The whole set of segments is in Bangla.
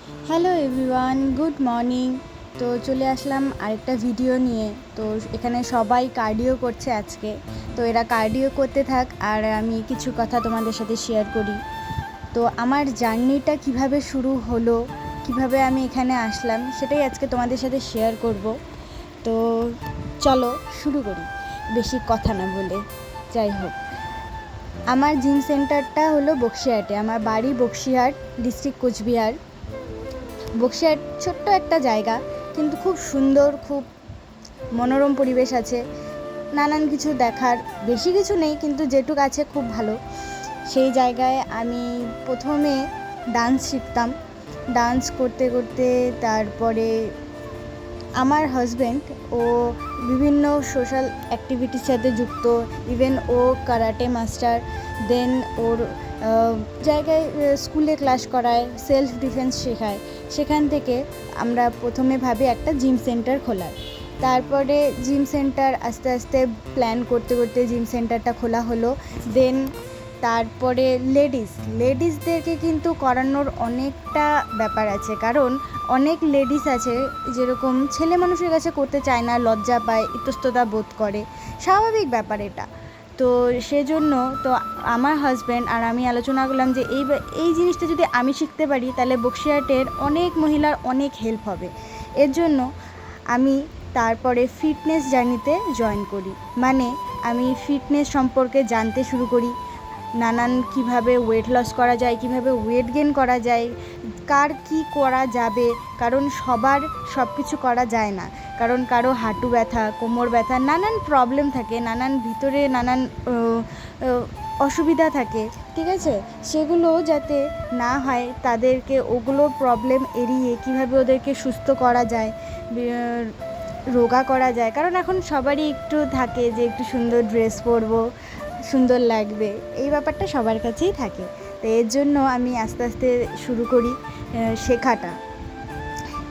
Hello everyone, good morning. তো চলে আসলাম আরেকটা ভিডিও নিয়ে। তো এখানে সবাই কার্ডিও করছে আজকে। তো এরা কার্ডিও করতে থাক আর আমি কিছু কথা তোমাদের সাথে শেয়ার করি। তো আমার জার্নিটা কিভাবে শুরু হলো, কিভাবে আমি এখানে আসলাম, সেটাই আজকে তোমাদের সাথে শেয়ার করব। তো চলো শুরু করি, বেশি কথা না বলে। যাই হোক, আমার জিম সেন্টারটা হলো বক্সিহাটে। আমার বাড়ি বক্সিহাট, ডিস্ট্রিক্ট কোচবিহার। বক্সিহাট ছোট্ট একটা জায়গা, কিন্তু খুব সুন্দর, খুব মনোরম পরিবেশ আছে, নানান কিছু দেখার। বেশি কিছু নেই, কিন্তু যেটুকু আছে খুব ভালো। সেই জায়গায় আমি প্রথমে ডান্স শিখতাম। ডান্স করতে করতে তারপরে আমার হাজব্যান্ড ও বিভিন্ন সোশ্যাল অ্যাক্টিভিটির সাথে যুক্ত। ইভেন ও কারাটে মাস্টার। দেন ওর জায়গায় স্কুলে ক্লাস করায়, সেলফ ডিফেন্স শেখায়। সেখান থেকে আমরা প্রথমে ভাবি একটা জিম সেন্টার খোলার। তারপরে জিম সেন্টার আস্তে আস্তে প্ল্যান করতে করতে জিম সেন্টারটা খোলা হলো। দেন তারপরে লেডিসদেরকে কিন্তু করানোর অনেকটা ব্যাপার আছে, কারণ অনেক লেডিস আছে যেরকম ছেলে মানুষের কাছে করতে চায় না, লজ্জা পায়, ইতস্ততা বোধ করে। স্বাভাবিক ব্যাপার এটা। তো সেজন্য তো আমার হাজব্যান্ড আর আমি আলোচনা করলাম যে এই জিনিসটা যদি আমি শিখতে পারি, তাহলে বক্সিহাটের অনেক মহিলার অনেক হেল্প হবে। এর জন্য আমি তারপরে ফিটনেস জার্নিতে জয়েন করি। মানে আমি ফিটনেস সম্পর্কে জানতে শুরু করি। নানান কিভাবে ওয়েট লস করা যায়, কিভাবে ওয়েট গেন করা যায়, কার কি করা যাবে, কারণ সবার সব কিছু করা যায় না। কারণ কারো হাঁটু ব্যথা, কোমর ব্যথা, নানান প্রবলেম থাকে, নানান ভিতরে নানান অসুবিধা থাকে, ঠিক আছে? সেগুলো যাতে না হয়, তাদেরকে ওগুলোর প্রবলেম এড়িয়ে কীভাবে ওদেরকে সুস্থ করা যায়, রোগা করা যায়। কারণ এখন সবারই একটু থাকে যে একটু সুন্দর ড্রেস পরবো, সুন্দর লাগবে, এই ব্যাপারটা সবার কাছেই থাকে। তো এর জন্য আমি আস্তে আস্তে শুরু করি শেখাটা।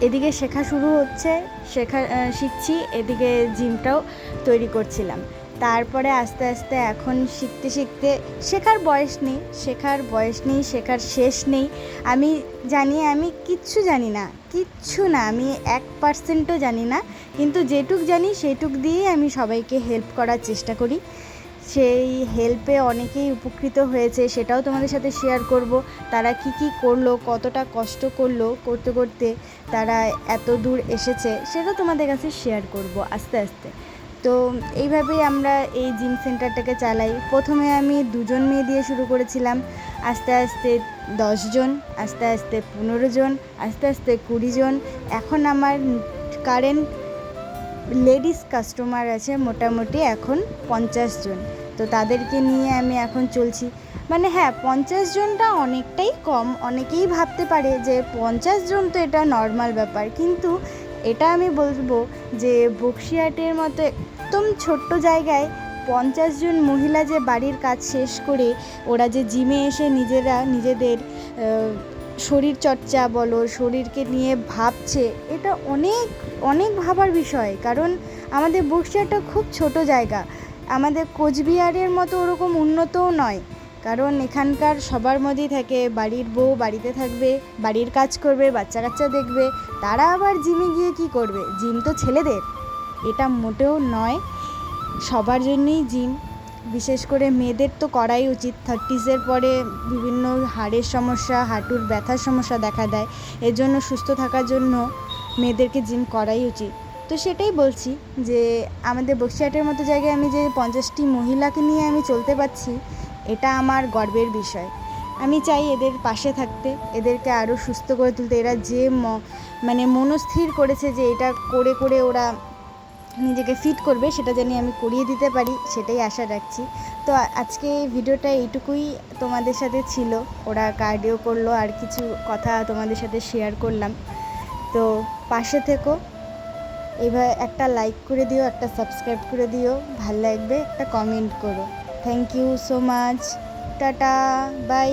এদিকে শেখা শুরু হচ্ছে, শিখছি, এদিকে জিমটাও তৈরি করছিলাম। তারপরে আস্তে আস্তে এখন শিখতে শিখতে শেখার বয়স নেই, শেখার শেষ নেই। আমি জানি আমি কিচ্ছু জানি না, কিচ্ছু না, আমি 1%ও জানি না, কিন্তু যেটুক জানি সেটুক দিয়েই আমি সবাইকে হেল্প করার চেষ্টা করি। সেই হেল্পে অনেকেই উপকৃত হয়েছে, সেটাও তোমাদের সাথে শেয়ার করব। তারা কি করলো, কতটা কষ্ট করলো, করতে করতে তারা এত দূর এসেছে, সেটাও তোমাদের কাছে শেয়ার করব আস্তে আস্তে। তো এইভাবেই আমরা এই জিম সেন্টারটাকে চালাই। প্রথমে আমি 2জন মেয়ে দিয়ে শুরু করেছিলাম, আস্তে আস্তে 10 জন, আস্তে আস্তে 15 জন, আস্তে আস্তে 20 জন। এখন আমার কারেন্ট লেডিস কাস্টমার আছে মোটামুটি এখন 50 জন। তো তাদেরকে নিয়ে আমি এখন চলছি। মানে হ্যাঁ, 50 জনটা অনেকটাই কম। অনেকেই ভাবতে পারে যে 50 জন তো এটা নর্মাল ব্যাপার, কিন্তু এটা আমি বলবো যে বক্সিহাটের মতো একদম ছোট্ট জায়গায় 50 জন মহিলা যে বাড়ির কাজ শেষ করে ওরা যে জিমে এসে নিজেদের শরীর চর্চা বলো, শরীরকে নিয়ে ভাবছে, এটা অনেক অনেক ভাবার বিষয়। কারণ আমাদের বক্সিহাটটা খুব ছোট জায়গা, আমাদের কোচবিহারের মতো ওরকম উন্নতও নয়। কারণ এখানকার সবার মধ্যেই থাকে বাড়ির বউ বাড়িতে থাকবে, বাড়ির কাজ করবে, বাচ্চা কাচ্চা দেখবে, তারা আবার জিমে গিয়ে কি করবে? জিম তো ছেলেদের, এটা মোটেও নয়। সবার জন্যই জিম, বিশেষ করে মেয়েদের তো করাই উচিত। 30s পরে বিভিন্ন হাড়ের সমস্যা, হাঁটুর ব্যথার সমস্যা দেখা দেয়। এর জন্য সুস্থ থাকার জন্য মেয়েদেরকে জিম করাই উচিত। তো সেটাই বলছি যে আমাদের বক্সিহাটের মতো জায়গায় আমি যে 50টি মহিলাকে নিয়ে আমি চলতে পারছি, এটা আমার গর্বের বিষয়। আমি চাই এদের পাশে থাকতে, এদেরকে আরও সুস্থ করে তুলতে। এরা যে মানে মনস্থির করেছে যে এটা করে করে ওরা নিজেকে ফিট করবে, সেটা জানি আমি করিয়ে দিতে পারি, সেটাই আশা রাখছি। তো আজকে ভিডিওটা এইটুকুই তোমাদের সাথে ছিল। ওরা কার্ডিও করলো, আর কিছু কথা তোমাদের সাথে শেয়ার করলাম। তো পাশে থেকো, এবার একটা লাইক করে দিও, একটা সাবস্ক্রাইব করে দিও, ভাল লাগবে, একটা কমেন্ট করো। Thank you so much, tata, by.